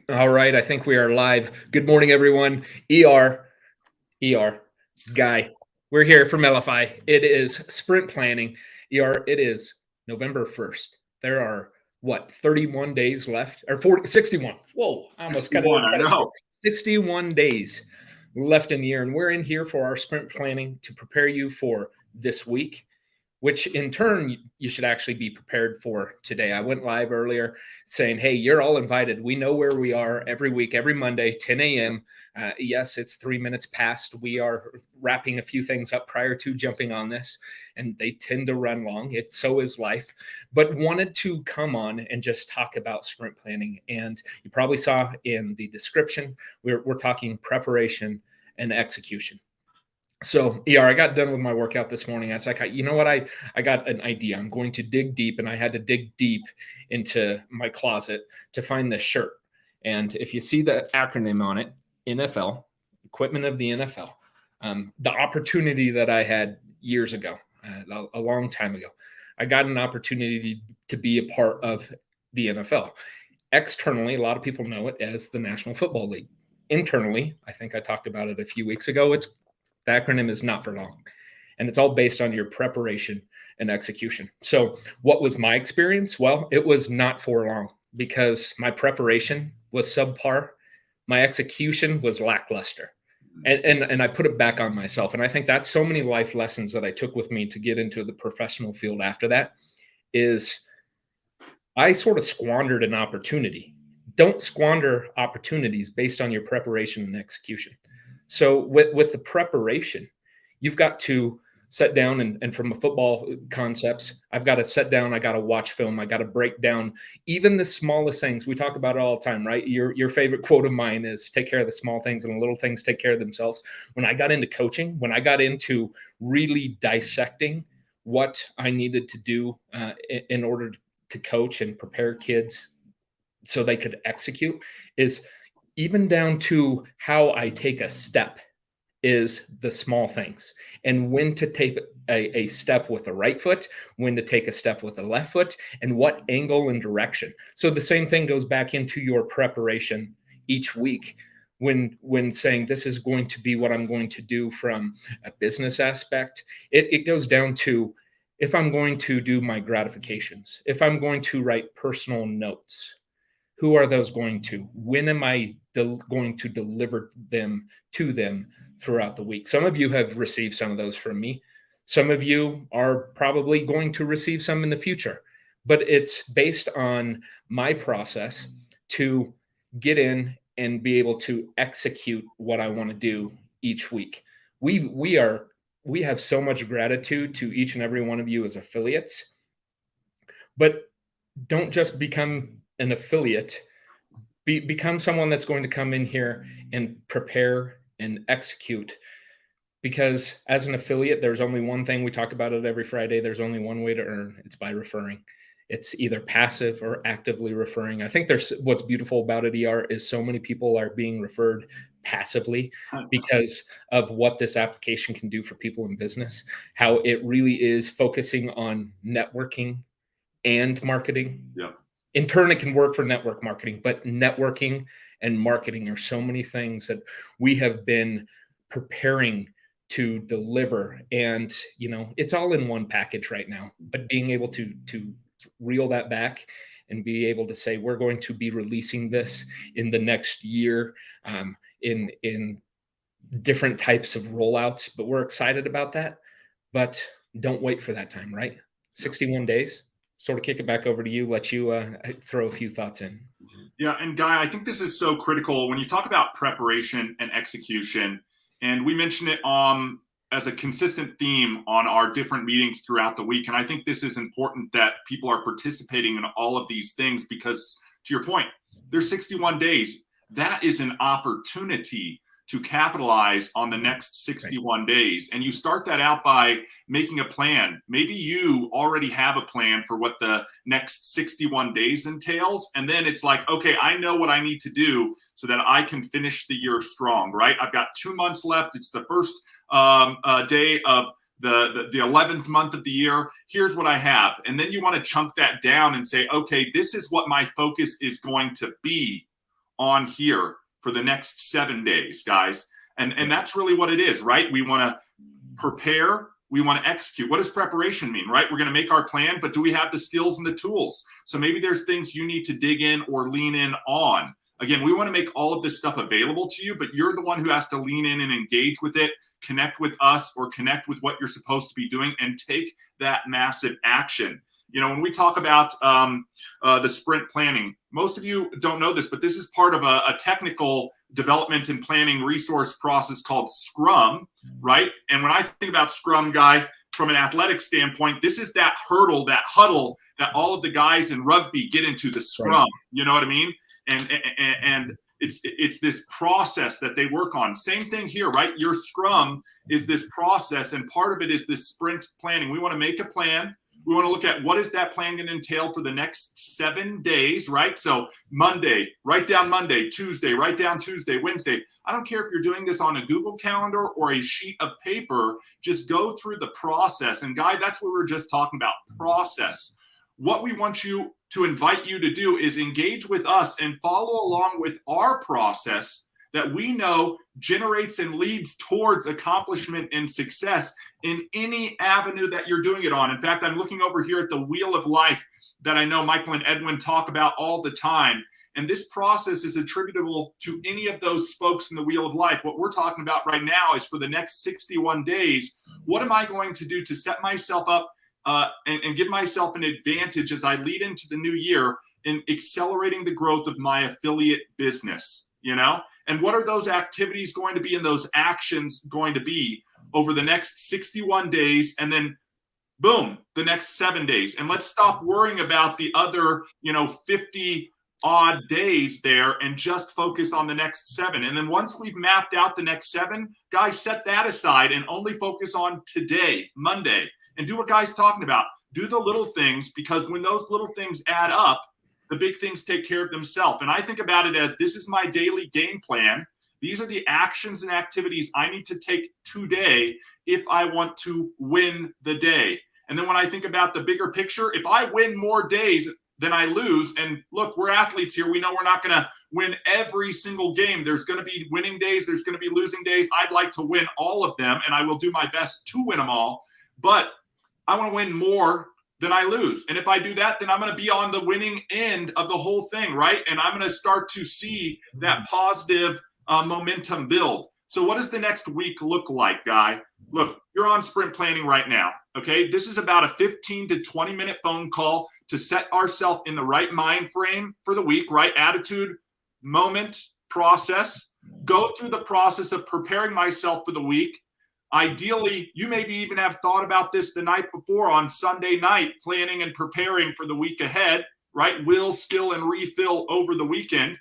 All right, I think we are live. Good morning, everyone. ER, Guy. We're here from Elify. It is sprint planning. It is November 1st. There are, 31 days left? Or 61. Whoa, I almost cut 61, I it short. know. 61 days left in the year, and we're in here for our sprint planning to prepare you for this week, which in turn you should actually be prepared for today. I went live earlier saying, hey, you're all invited. We know where we are every week, every Monday, 10 a.m. Yes, it's 3 minutes past. We are wrapping a few things up prior to jumping on this, and they tend to run long. So is life. But wanted to come on and just talk about sprint planning. And you probably saw in the description, we're talking preparation and execution. So, I got done with my workout this morning. I was like, you know what? I got an idea. I'm going to dig deep, and I had to dig deep into my closet to find this shirt. And if you see the acronym on it, NFL, equipment of the NFL, the opportunity that I had years ago, a long time ago, I got an opportunity to be a part of the NFL. Externally, a lot of people know it as the National Football League. Internally, I think I talked about it a few weeks ago. The acronym is not for long, and it's all based on your preparation and execution. So what was my experience? Well, it was not for long because my preparation was subpar. My execution was lackluster. And I put it back on myself. And I think that's so many life lessons that I took with me to get into the professional field after that is I sort of squandered an opportunity. Don't squander opportunities based on your preparation and execution. So with the preparation, you've got to sit down and from a football concepts, I've got to sit down, I got to watch film, I got to break down even the smallest things. We talk about it all the time, right? Your favorite quote of mine is take care of the small things and the little things take care of themselves. When I got into coaching, when I got into really dissecting what I needed to do in order to coach and prepare kids so they could execute is even down to how I take a step is the small things and when to take a step with the right foot, when to take a step with the left foot, and what angle and direction. So the same thing goes back into your preparation each week when saying this is going to be what I'm going to do from a business aspect. It goes down to if I'm going to do my gratifications, if I'm going to write personal notes, who are those going to? When am I going to deliver them to them throughout the week? Some of you have received some of those from me. Some of you are probably going to receive some in the future, but it's based on my process to get in and be able to execute what I want to do each week. We have so much gratitude to each and every one of you as affiliates, but don't just become an affiliate. Become someone that's going to come in here and prepare and execute, because as an affiliate, there's only one thing. We talk about it every Friday. There's only one way to earn. It's by referring. It's either passive or actively referring. I think there's what's beautiful about it, is so many people are being referred passively because of what this application can do for people in business, how it really is focusing on networking and marketing. Yeah. In turn, it can work for network marketing, but networking and marketing are so many things that we have been preparing to deliver. And, it's all in one package right now, but being able to reel that back and be able to say, we're going to be releasing this in the next year, in different types of rollouts, but we're excited about that. But don't wait for that time, right? 61 days. Sort of kick it back over to you, let you throw a few thoughts in. Yeah, and Guy, I think this is so critical when you talk about preparation and execution, and we mention it as a consistent theme on our different meetings throughout the week. And I think this is important that people are participating in all of these things because, to your point, there's 61 days. That is an opportunity to capitalize on the next 61 days. And you start that out by making a plan. Maybe you already have a plan for what the next 61 days entails. And then it's like, okay, I know what I need to do so that I can finish the year strong, right? I've got 2 months left. It's the first day of the 11th month of the year. Here's what I have. And then you want to chunk that down and say, okay, this is what my focus is going to be on here for the next 7 days, guys. And that's really what it is, right? We want to prepare, we want to execute. What does preparation mean, right? We're going to make our plan, but do we have the skills and the tools? So maybe there's things you need to dig in or lean in on. Again, we want to make all of this stuff available to you, but you're the one who has to lean in and engage with it, connect with us, or connect with what you're supposed to be doing and take that massive action. You know, when we talk about the sprint planning, most of you don't know this, but this is part of a technical development and planning resource process called Scrum, right? And when I think about Scrum, Guy, from an athletic standpoint, this is that hurdle, that huddle that all of the guys in rugby get into, the scrum. Right. You know what I mean? And it's this process that they work on. Same thing here, right? Your Scrum is this process, and part of it is this sprint planning. We want to make a plan. We want to look at what is that plan going to entail for the next 7 days, right? So Monday, write down Monday, Tuesday, write down Tuesday, Wednesday. I don't care if you're doing this on a Google Calendar or a sheet of paper, just go through the process. And Guy, that's what we were just talking about, process. What we want you to invite you to do is engage with us and follow along with our process that we know generates and leads towards accomplishment and success in any avenue that you're doing it on. In fact, I'm looking over here at the Wheel of Life that I know Michael and Edwin talk about all the time. And this process is attributable to any of those spokes in the Wheel of Life. What we're talking about right now is for the next 61 days, what am I going to do to set myself up and give myself an advantage as I lead into the new year in accelerating the growth of my affiliate business, you know? And what are those activities going to be and those actions going to be over the next 61 days, and then boom, the next 7 days. And let's stop worrying about the other, 50 odd days there and just focus on the next 7. And then once we've mapped out the next 7, guys, set that aside and only focus on today, Monday, and do what Guy's talking about. Do the little things, because when those little things add up, the big things take care of themselves. And I think about it as, this is my daily game plan. These are the actions and activities I need to take today if I want to win the day. And then when I think about the bigger picture, if I win more days than I lose, and look, we're athletes here. We know we're not going to win every single game. There's going to be winning days. There's going to be losing days. I'd like to win all of them, and I will do my best to win them all. But I want to win more than I lose. And if I do that, then I'm going to be on the winning end of the whole thing, right? And I'm going to start to see that positive momentum build. So what does the next week look like, Guy? Look, you're on sprint planning right now, okay? This is about a 15 to 20 minute phone call to set ourselves in the right mind frame for the week, right? Attitude, moment, process. Go through the process of preparing myself for the week. Ideally, you maybe even have thought about this the night before on Sunday night, planning and preparing for the week ahead, right? Will, skill, and refill over the weekend.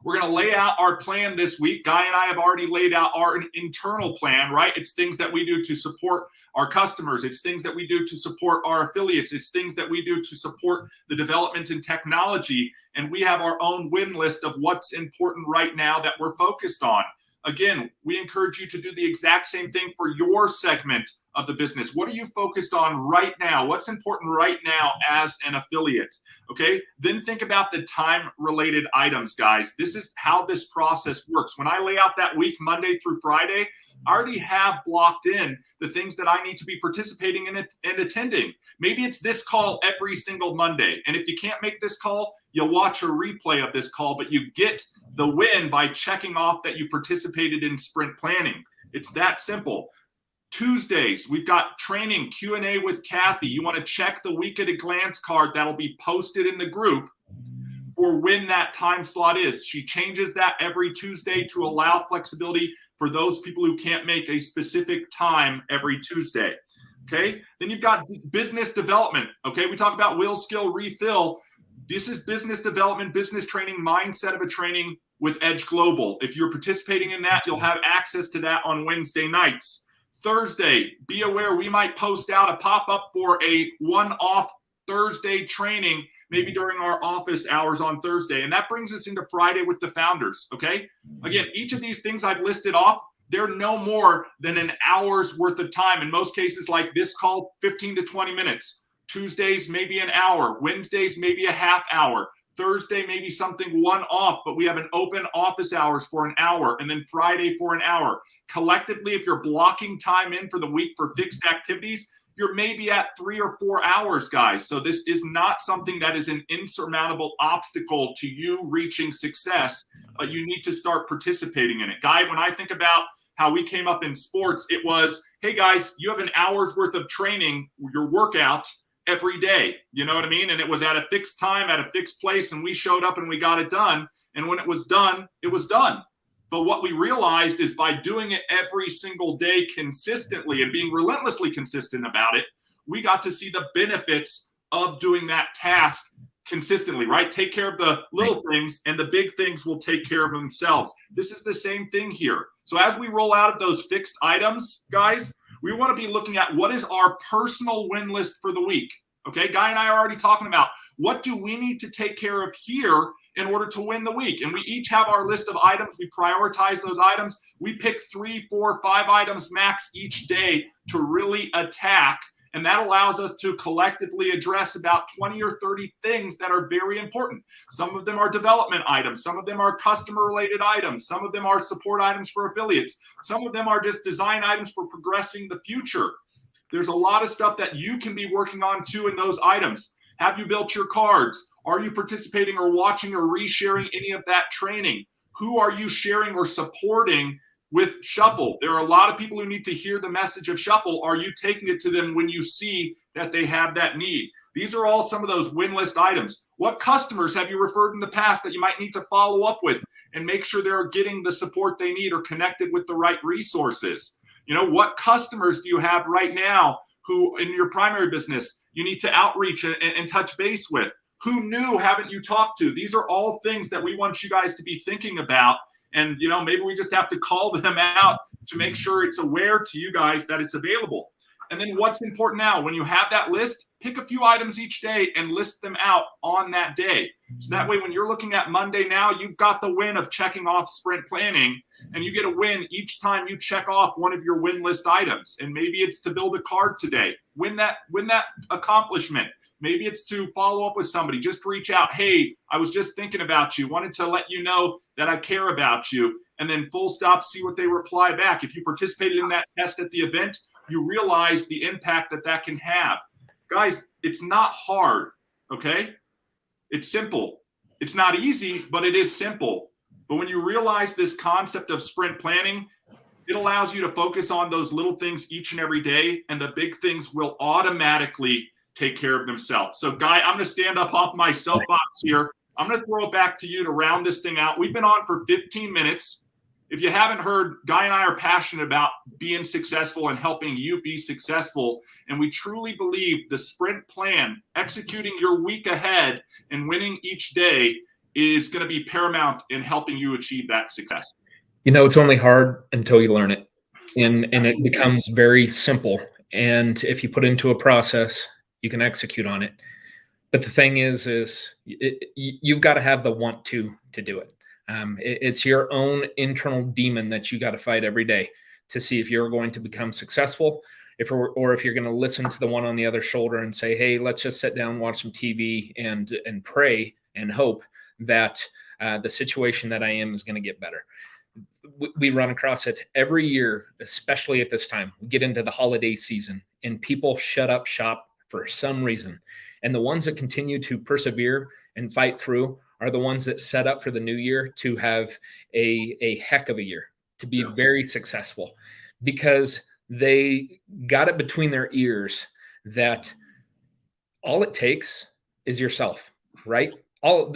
We're going to lay out our plan this week. Guy and I have already laid out our internal plan, right? It's things that we do to support our customers. It's things that we do to support our affiliates. It's things that we do to support the development in technology. And we have our own win list of what's important right now that we're focused on. Again, we encourage you to do the exact same thing for your segment of the business. What are you focused on right now? What's important right now as an affiliate? Okay, then think about the time-related items, guys. This is how this process works. When I lay out that week, Monday through Friday, I already have blocked in the things that I need to be participating in and attending. Maybe it's this call every single Monday. And if you can't make this call, you'll watch a replay of this call, but you get the win by checking off that you participated in sprint planning. It's that simple. Tuesdays, we've got training Q&A with Kathy. You want to check the week at a glance card that'll be posted in the group for when that time slot is. She changes that every Tuesday to allow flexibility for those people who can't make a specific time every Tuesday. Okay, then you've got business development. Okay, we talk about will, skill, refill. This is business development, business training, mindset of a training with Edge Global. If you're participating in that, you'll have access to that on Wednesday nights. Thursday, be aware we might post out a pop-up for a one-off Thursday training, maybe during our office hours on Thursday. And that brings us into Friday with the founders, okay? Again, each of these things I've listed off, they're no more than an hour's worth of time. In most cases like this call, 15 to 20 minutes. Tuesdays, maybe an hour. Wednesdays, maybe a half hour. Thursday, maybe something one-off, but we have an open office hours for an hour, and then Friday for an hour. Collectively, if you're blocking time in for the week for fixed activities, you're maybe at 3 or 4 hours, guys. So this is not something that is an insurmountable obstacle to you reaching success, but you need to start participating in it. Guy, when I think about how we came up in sports, it was, hey guys, you have an hour's worth of training, your workout every day. You know what I mean? And it was at a fixed time, at a fixed place, and we showed up and we got it done. And when it was done, it was done. But what we realized is by doing it every single day consistently and being relentlessly consistent about it, we got to see the benefits of doing that task consistently, right? Take care of the little things and the big things will take care of themselves. This is the same thing here. So as we roll out of those fixed items, guys, we want to be looking at what is our personal win list for the week. Okay, Guy and I are already talking about what do we need to take care of here in order to win the week. And we each have our list of items. We prioritize those items. We pick 3, 4, 5 items max each day to really attack. And that allows us to collectively address about 20 or 30 things that are very important. Some of them are development items. Some of them are customer-related items. Some of them are support items for affiliates. Some of them are just design items for progressing the future. There's a lot of stuff that you can be working on too in those items. Have you built your cards? Are you participating or watching or resharing any of that training? Who are you sharing or supporting with Shuffle? There are a lot of people who need to hear the message of Shuffle. Are you taking it to them when you see that they have that need? These are all some of those win list items. What customers have you referred in the past that you might need to follow up with and make sure they're getting the support they need or connected with the right resources? You know, what customers do you have right now who in your primary business you need to outreach and touch base with? Who new haven't you talked to? These are all things that we want you guys to be thinking about. And, you know, maybe we just have to call them out to make sure it's aware to you guys that it's available. And then what's important now, when you have that list, pick a few items each day and list them out on that day. So that way, when you're looking at Monday now, you've got the win of checking off sprint planning, and you get a win each time you check off one of your win list items. And maybe it's to build a card today. Win that accomplishment. Maybe it's to follow up with somebody. Just reach out. Hey, I was just thinking about you. Wanted to let you know that I care about you. And then full stop, see what they reply back. If you participated in that test at the event, you realize the impact that can have. Guys, it's not hard, okay? It's simple. It's not easy, but it is simple. But when you realize this concept of sprint planning, it allows you to focus on those little things each and every day, and the big things will automatically take care of themselves. So, Guy, I'm going to stand up off my soapbox here. I'm going to throw it back to you to round this thing out. We've been on for 15 minutes. If you haven't heard, Guy and I are passionate about being successful and helping you be successful. And we truly believe the sprint plan, executing your week ahead and winning each day, is going to be paramount in helping you achieve that success. You know, it's only hard until you learn it. And it becomes very simple. And if you put it into a process, you can execute on it. But the thing is you've got to have the want to do it. It's your own internal demon that you got to fight every day to see if you're going to become successful, or if you're going to listen to the one on the other shoulder and say, hey, let's just sit down, watch some TV and pray and hope that the situation that I am is going to get better. We run across it every year, especially at this time. We get into the holiday season and people shut up shop for some reason. And the ones that continue to persevere and fight through are the ones that set up for the new year to have a heck of a year, to be very successful, because they got it between their ears that all it takes is yourself, right?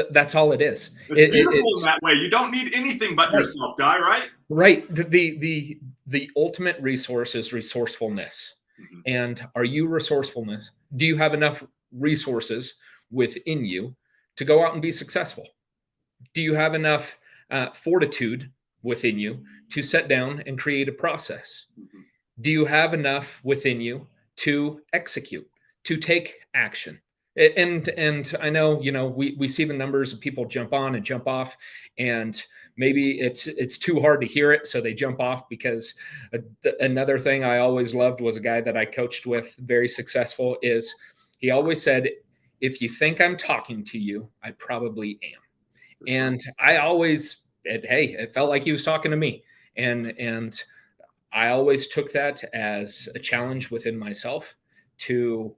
That's all it is. It's beautiful in that way. You don't need anything but yourself, Guy, right? Right. The ultimate resource is resourcefulness. Mm-hmm. And are you resourcefulness? Do you have enough resources within you to go out and be successful? Do you have enough fortitude within you to sit down and create a process? Mm-hmm. Do you have enough within you to execute, to take action? And I know, you know, we see the numbers of people jump on and jump off, and maybe it's too hard to hear it, so they jump off. Because another thing I always loved was a guy that I coached with, very successful, is he always said, if you think I'm talking to you, I probably am. And I always, hey, it felt like he was talking to me. And I always took that as a challenge within myself to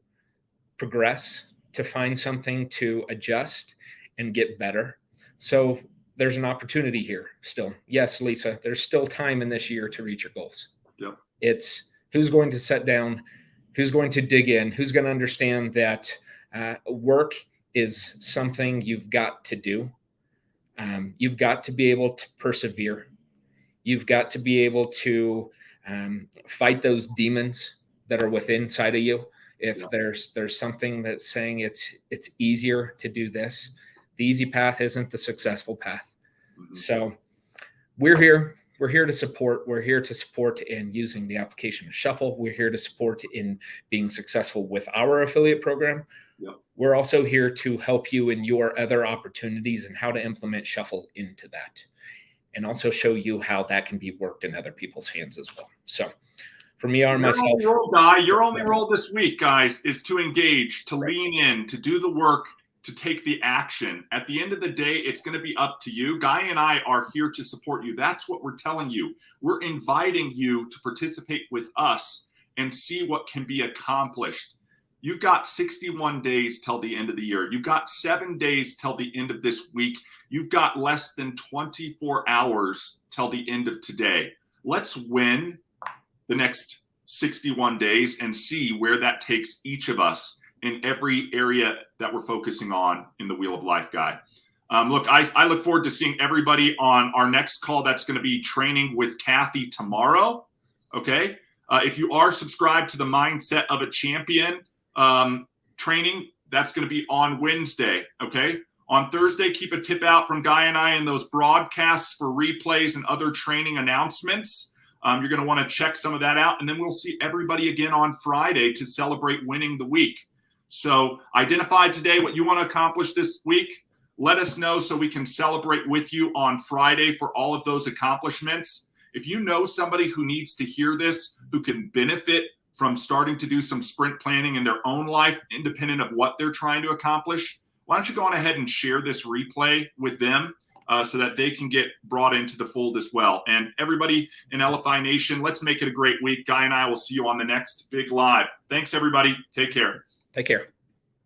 progress, to find something to adjust and get better. So there's an opportunity here still. Yes, Lisa, there's still time in this year to reach your goals. Yep. It's who's going to sit down, who's going to dig in, who's going to understand that work is something you've got to do. You've got to be able to persevere. You've got to be able to fight those demons that are within inside of you. If there's something that's saying it's easier to do this, the easy path isn't the successful path. Mm-hmm. So we're here. We're here to support. We're here to support in using the application of Shuffle. We're here to support in being successful with our affiliate program. Yep. We're also here to help you in your other opportunities and how to implement Shuffle into that, and also show you how that can be worked in other people's hands as well. So for me or myself, your only role this week, guys, is to engage, to lean in, to do the work, to take the action. At the end of the day, it's going to be up to you. Guy and I are here to support you. That's what we're telling you. We're inviting you to participate with us and see what can be accomplished. You've got 61 days till the end of the year. You've got 7 days till the end of this week. You've got less than 24 hours till the end of today. Let's win the next 61 days and see where that takes each of us in every area that we're focusing on in the Wheel of Life, Guy. Look, I look forward to seeing everybody on our next call. That's going to be training with Kathy tomorrow. Okay. If you are subscribed to the Mindset of a Champion training, that's going to be on Wednesday. Okay. On Thursday, keep a tip out from Guy and I in those broadcasts for replays and other training announcements. You're going to want to check some of that out. And then we'll see everybody again on Friday to celebrate winning the week. So identify today what you want to accomplish this week. Let us know so we can celebrate with you on Friday for all of those accomplishments. If you know somebody who needs to hear this, who can benefit from starting to do some sprint planning in their own life, independent of what they're trying to accomplish, why don't you go on ahead and share this replay with them so that they can get brought into the fold as well. And everybody in Elify Nation, let's make it a great week. Guy and I will see you on the next big live. Thanks, everybody. Take care. Take care.